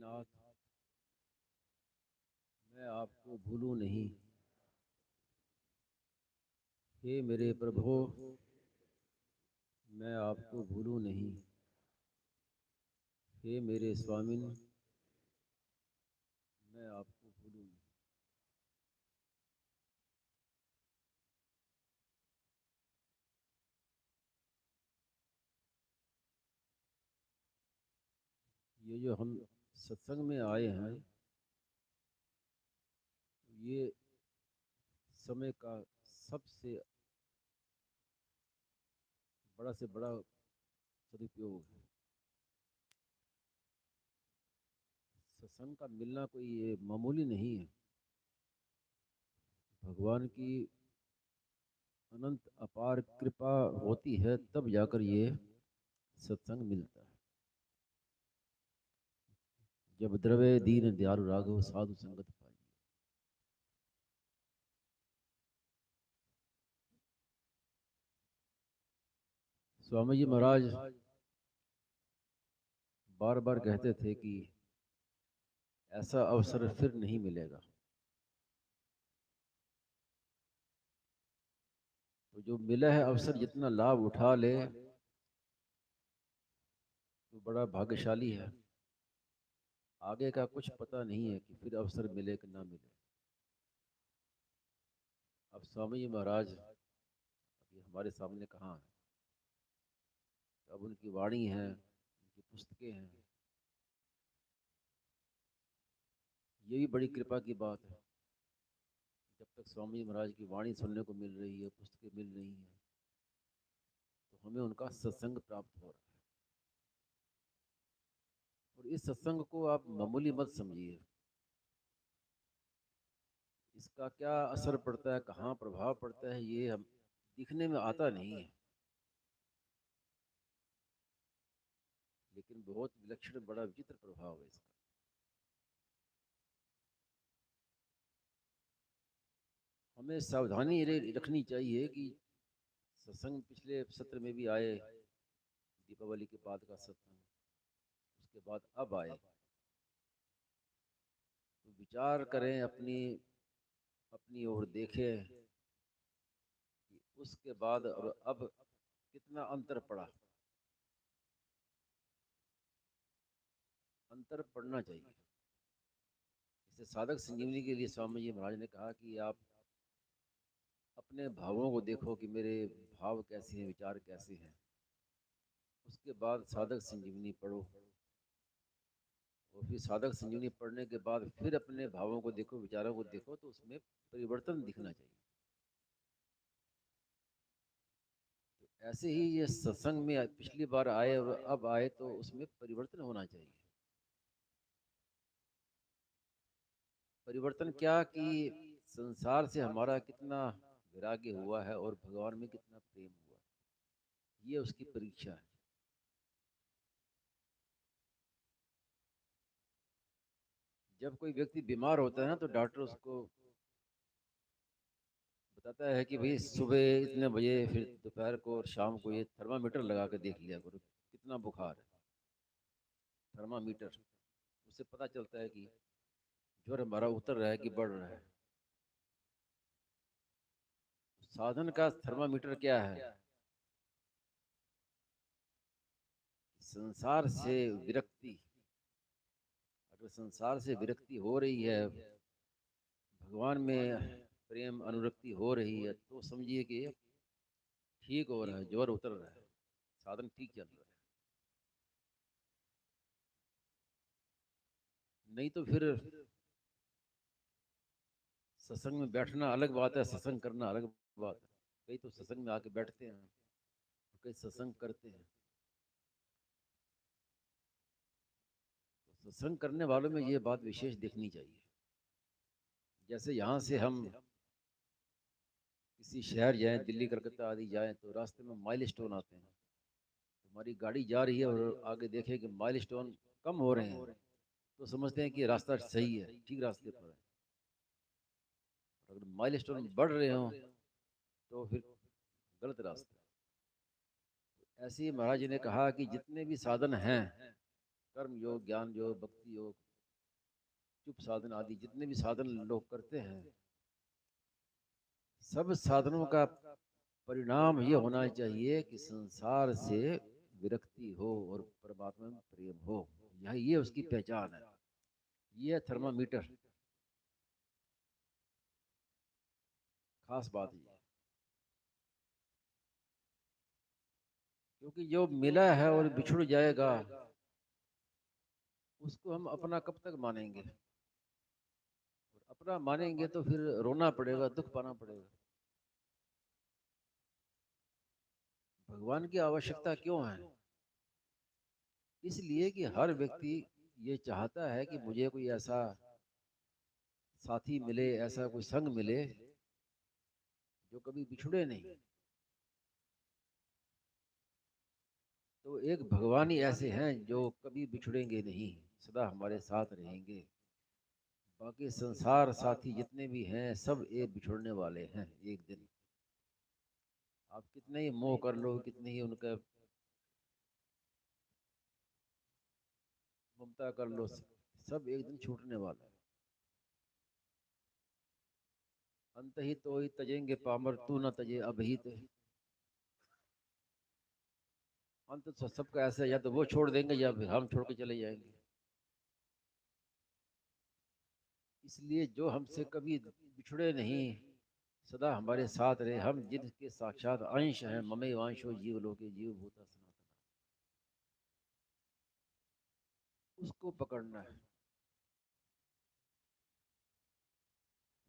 नाथ, मैं आपको भूलूं नहीं। हे मेरे प्रभु, मैं आपको भूलूं नहीं। हे मेरे स्वामिन, मैं आपको भूलूं नहीं। ये जो हम सत्संग में आए हैं, ये समय का सबसे बड़ा से बड़ा सदुपयोग है। सत्संग का मिलना कोई ये मामूली नहीं है। भगवान की अनंत अपार कृपा होती है तब जाकर ये सत्संग मिलता है। जब द्रवे दीन दयालु राघव साधु संगत पाई। स्वामी जी महाराज बार बार कहते थे कि ऐसा अवसर फिर नहीं मिलेगा। तो जो मिला है अवसर, जितना लाभ उठा ले तो बड़ा भाग्यशाली है। आगे का कुछ पता नहीं है कि फिर अवसर मिले कि ना मिले। अब स्वामी जी महाराज अभी हमारे सामने कहाँ है? अब उनकी वाणी है, उनकी पुस्तकें हैं। ये भी बड़ी कृपा की बात है। जब तक स्वामी जी महाराज की वाणी सुनने को मिल रही है, पुस्तकें मिल रही हैं, तो हमें उनका सत्संग प्राप्त हो रहा है। और इस सत्संग को आप मामूली मत समझिए। इसका क्या असर पड़ता है, कहाँ प्रभाव पड़ता है, ये हम दिखने में आता नहीं है, लेकिन बहुत विलक्षण बड़ा विचित्र प्रभाव है इसका। हमें सावधानी ये रखनी चाहिए कि सत्संग पिछले सत्र में भी आए, दीपावली के बाद का सत्संग, उसके बाद अब आए, तो विचार करें, अपनी अपनी ओर देखें कि उसके बाद और अब कितना अंतर पड़ा। अंतर पड़ना चाहिए। इसे साधक संजीवनी के लिए स्वामी जी महाराज ने कहा कि आप अपने भावों को देखो कि मेरे भाव कैसे हैं, विचार कैसे हैं। उसके बाद साधक संजीवनी पढ़ो, और फिर साधक संजीवनी पढ़ने के बाद फिर अपने भावों को देखो, विचारों को देखो, तो उसमें परिवर्तन दिखना चाहिए। तो ऐसे ही ये सत्संग में पिछली बार आए और अब आए, तो उसमें परिवर्तन होना चाहिए। परिवर्तन क्या कि संसार से हमारा कितना वैराग्य हुआ है और भगवान में कितना प्रेम हुआ है, ये उसकी परीक्षा है। जब कोई व्यक्ति बीमार होता है ना, तो डॉक्टर उसको बताता है कि भाई सुबह इतने बजे, फिर दोपहर को और शाम को ये थर्मामीटर लगा के देख लिया करो कितना बुखार है। थर्मामीटर, उससे पता चलता है कि ज्वर हमारा उतर रहा है कि बढ़ रहा है। साधन का थर्मामीटर क्या है? संसार से विरक्ति। अगर संसार से विरक्ति हो रही है, भगवान में प्रेम अनुरक्ति हो रही है, तो समझिए कि ठीक हो रहा है, ज्वर उतर रहा है, साधन ठीक चल रहा है। नहीं तो फिर सत्संग में बैठना अलग बात है, सत्संग करना अलग बात है। कई तो सत्संग में आके बैठते हैं, कई सत्संग करते हैं। तो सत्संग करने वालों में ये बात विशेष देखनी चाहिए। जैसे यहाँ से हम किसी शहर जाएं, दिल्ली कलकत्ता आदि जाएं, तो रास्ते में माइल स्टोन आते हैं। हमारी गाड़ी जा रही है और आगे देखें कि माइल स्टोन कम हो रहे हैं, तो समझते हैं कि रास्ता सही है, ठीक रास्ते पर है। अगर माइल स्टोन बढ़ रहे हों तो फिर गलत रास्ता है। ऐसे ही महाराज जी ने कहा कि जितने भी साधन हैं, कर्म योग, ज्ञान योग, भक्ति योग, चुप साधन आदि जितने भी साधन लोग करते हैं, सब साधनों का परिणाम ये होना चाहिए कि संसार से विरक्ति हो और परमात्मा में प्रेम हो। यह ये उसकी पहचान है, ये है थर्मामीटर। खास बात ये है, क्योंकि जो मिला है और बिछुड़ जाएगा, उसको हम अपना कब तक मानेंगे? अपना मानेंगे तो फिर रोना पड़ेगा, दुख पाना पड़ेगा। भगवान की आवश्यकता क्यों है? इसलिए कि हर व्यक्ति ये चाहता है कि मुझे कोई ऐसा साथी मिले, ऐसा कोई संग मिले जो कभी बिछुड़े नहीं। तो एक भगवान ही ऐसे हैं जो कभी बिछुड़ेंगे नहीं, सदा हमारे साथ रहेंगे। बाकी संसार साथी जितने भी हैं सब एक बिछुड़ने वाले हैं एक दिन। आप कितने ही मोह कर लो, कितने ही उनका ममता कर लो, सब एक दिन छूटने वाला है। अंत ही तो ही तजेंगे पामर, तू न तजे अभीत। अंत तो सबका ऐसा है, या तो वो छोड़ देंगे या फिर हम छोड़ के चले जाएंगे। इसलिए जो हमसे कभी बिछड़े नहीं, सदा हमारे साथ रहे, हम जिनके साक्षात अंश हैं, ममे वांशो जीव लोके जीव भूता सनातन, उसको पकड़ना है।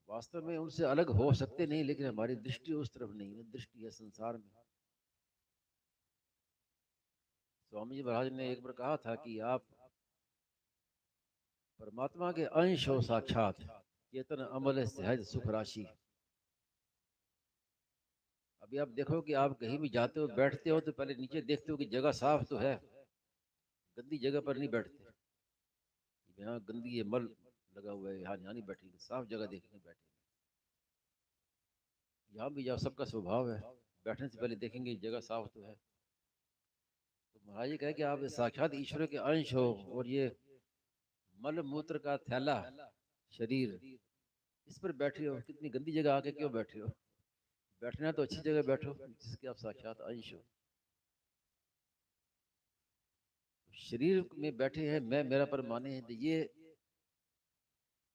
वास्तव में उनसे अलग हो सकते नहीं, लेकिन हमारी दृष्टि उस तरफ नहीं है, दृष्टि है संसार में। स्वामी जी महाराज ने एक बार कहा था कि आप परमात्मा के अंश हो साक्षात, चेतन अमल सहज सुख राशि। अभी आप देखो कि आप कहीं भी जाते हो, बैठते हो, तो पहले नीचे देखते हो कि जगह साफ तो है। गंदी जगह पर नहीं बैठते, यहाँ गंदी है, मल लगा हुआ है, यहाँ नहीं बैठेंगे, साफ जगह देखेंगे बैठेंगे। यहाँ भी जाओ, सबका स्वभाव है, बैठने से पहले देखेंगे जगह साफ तो है। तो महाराज जी कहे कि आप साक्षात ईश्वर के अंश हो, और ये मल मूत्र का थैला शरीर, इस पर बैठे हो, कितनी गंदी जगह आके क्यों बैठे हो? बैठना है तो अच्छी जगह बैठो जिसके आप साक्षात अंश हो। शरीर में बैठे हैं, मैं मेरा पर माने हैं, तो ये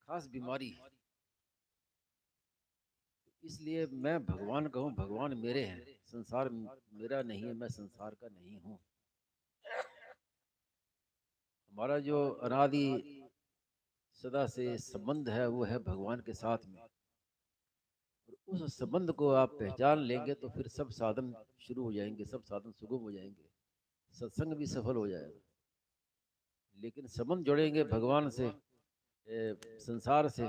खास बीमारी है। इसलिए मैं भगवान का हूँ, भगवान मेरे हैं, संसार मेरा नहीं है, मैं संसार का नहीं हूँ। हमारा जो अनादि सदा से संबंध है वो है भगवान के साथ में। और उस संबंध को आप पहचान लेंगे तो फिर सब साधन शुरू हो जाएंगे, सब साधन सुगम हो जाएंगे, सत्संग भी सफल हो जाएगा। लेकिन संबंध जोड़ेंगे भगवान से, संसार से,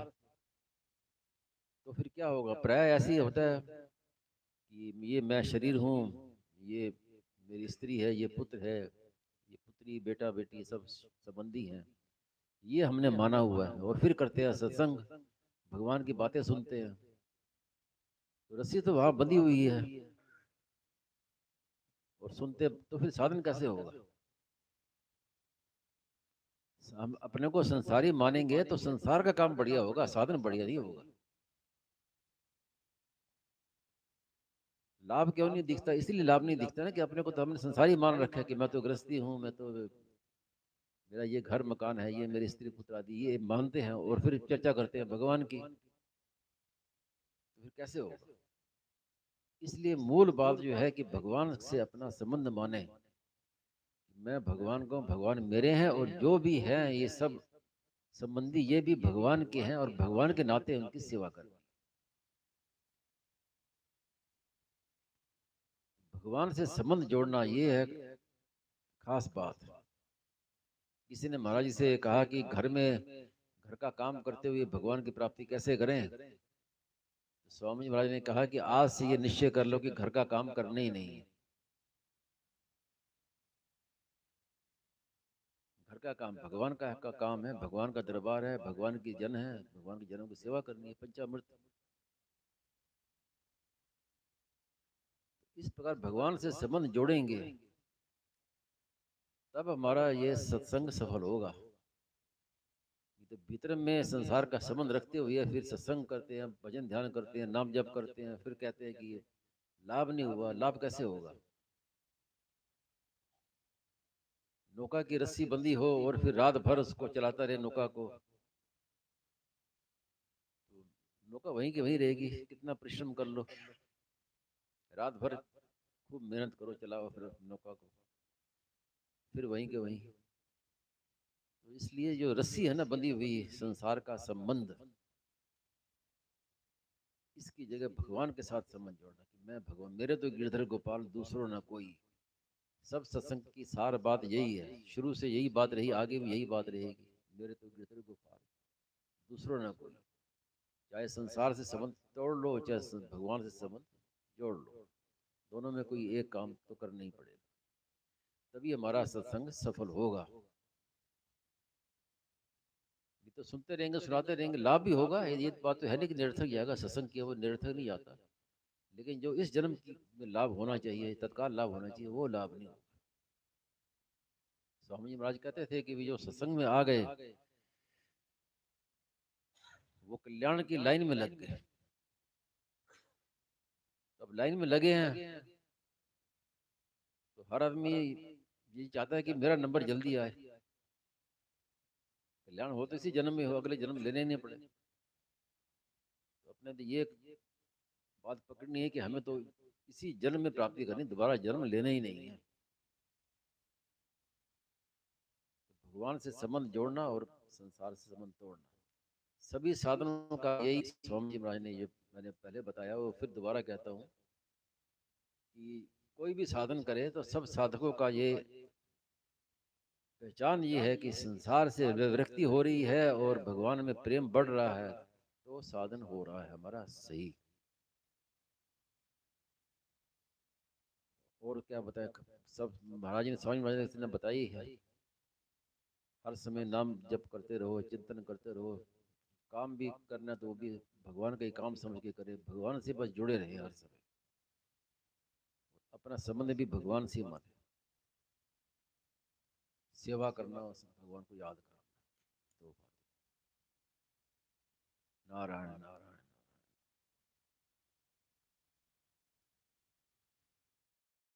तो फिर क्या होगा? प्राय ऐसे ही होता है कि ये मैं शरीर हूँ, ये मेरी स्त्री है, ये पुत्र है, ये पुत्री, बेटा बेटी, सब संबंधी हैं, ये हमने माना हुआ है। और फिर करते हैं सत्संग, भगवान की बातें सुनते हैं, तो रस्सी तो वहां बंधी हुई है, और सुनते तो फिर साधन कैसे होगा? हम अपने को संसारी मानेंगे तो संसार का काम बढ़िया होगा, साधन बढ़िया नहीं होगा। लाभ क्यों नहीं दिखता? इसलिए लाभ नहीं दिखता ना कि अपने को तो हमने संसारी मान रखा है कि मैं तो गृहस्थी हूँ, मैं तो, मेरा ये घर मकान है, ये मेरी स्त्री पुत्र आदि, ये मानते हैं, और फिर चर्चा करते हैं भगवान की, तो फिर कैसे होगा? इसलिए मूल बात जो है कि भगवान से अपना संबंध माने, मैं भगवान को, भगवान मेरे हैं, और जो भी हैं ये सब संबंधी ये भी भगवान के हैं, और भगवान के नाते उनकी सेवा करनी। भगवान से संबंध जोड़ना ये है खास बात। किसी ने महाराज जी से कहा कि घर में, घर का काम करते हुए भगवान की प्राप्ति कैसे करें? तो स्वामी जी महाराज ने कहा कि आज से ये निश्चय कर लो कि घर का काम करना ही नहीं है। घर का काम भगवान का काम है, भगवान का दरबार है, भगवान की जन है, भगवान के जनों की सेवा करनी है, पंचामृत। इस प्रकार भगवान से संबंध जोड़ेंगे, तब हमारा ये सत्संग सफल होगा। तो भीतर में संसार का संबंध रखते हुए फिर सत्संग करते हैं, भजन ध्यान करते हैं, नाम जप करते हैं, फिर कहते हैं कि लाभ नहीं हुआ। लाभ कैसे होगा? नौका की रस्सी बंदी हो और फिर रात भर उसको चलाता रहे नौका को, तो नौका वहीं की वहीं रहेगी। कितना परिश्रम कर लो, रात भर खूब मेहनत करो, चलाओ फिर नौका को, फिर वहीं के वहीं। तो इसलिए जो रस्सी है ना बंधी हुई संसार का संबंध, इसकी जगह भगवान के साथ संबंध जोड़ना कि मैं भगवान, मेरे तो गिरधर गोपाल दूसरों ना कोई। सब सत्संग की सार बात यही है, शुरू से यही बात रही, आगे भी यही बात रहेगी। मेरे तो गिरधर गोपाल दूसरों ना कोई। चाहे संसार से संबंध तोड़ लो, चाहे भगवान से संबंध जोड़ लो, दोनों में कोई एक काम तो करना ही पड़ेगा, तभी हमारा सत्संग सफल होगा। ये तो सुनते रहेंगे, सुनाते रहेंगे, लाभ भी होगा, ये बात तो है नहीं कि निरर्थक जाएगा सत्संग किया वो निरर्थक नहीं जाता। लेकिन जो इस जन्म की में लाभ होना चाहिए, तत्काल लाभ होना चाहिए, वो लाभ नहीं होगा। स्वामी जी महाराज कहते थे कि जो सत्संग में आ गए वो कल्याण की लाइन में लग गए। अब लाइन में लगे हैं तो हर आदमी ये चाहता है कि मेरा नंबर जल्दी आए, कल्याण हो तो इसी जन्म में हो, अगले जन्म लेने ही नहीं पड़े। तो अपने तो ये बात पकड़नी है कि हमें तो इसी जन्म में प्राप्ति करनी, दोबारा जन्म लेना ही नहीं है। तो भगवान से संबंध जोड़ना और संसार से संबंध तोड़ना, सभी साधनों का यही स्वामी जी महाराज ने ये मैंने पहले बताया, वो फिर दोबारा कहता हूँ कि कोई भी साधन करे तो सब साधकों का ये पहचान ये है कि संसार से विरक्ति हो रही है और भगवान में प्रेम बढ़ रहा है, तो साधन हो रहा है हमारा सही। और क्या बताए, सब महाराज ने, स्वामी महाराज ने बताई है। हर समय नाम जप करते रहो, चिंतन करते रहो, काम भी करना तो वो भी भगवान का ही काम समझ के करे, भगवान से बस जुड़े रहे हर समय, अपना संबंध भी भगवान से माने, सेवा करना, भगवान को याद करना। तो नारायण नारायण।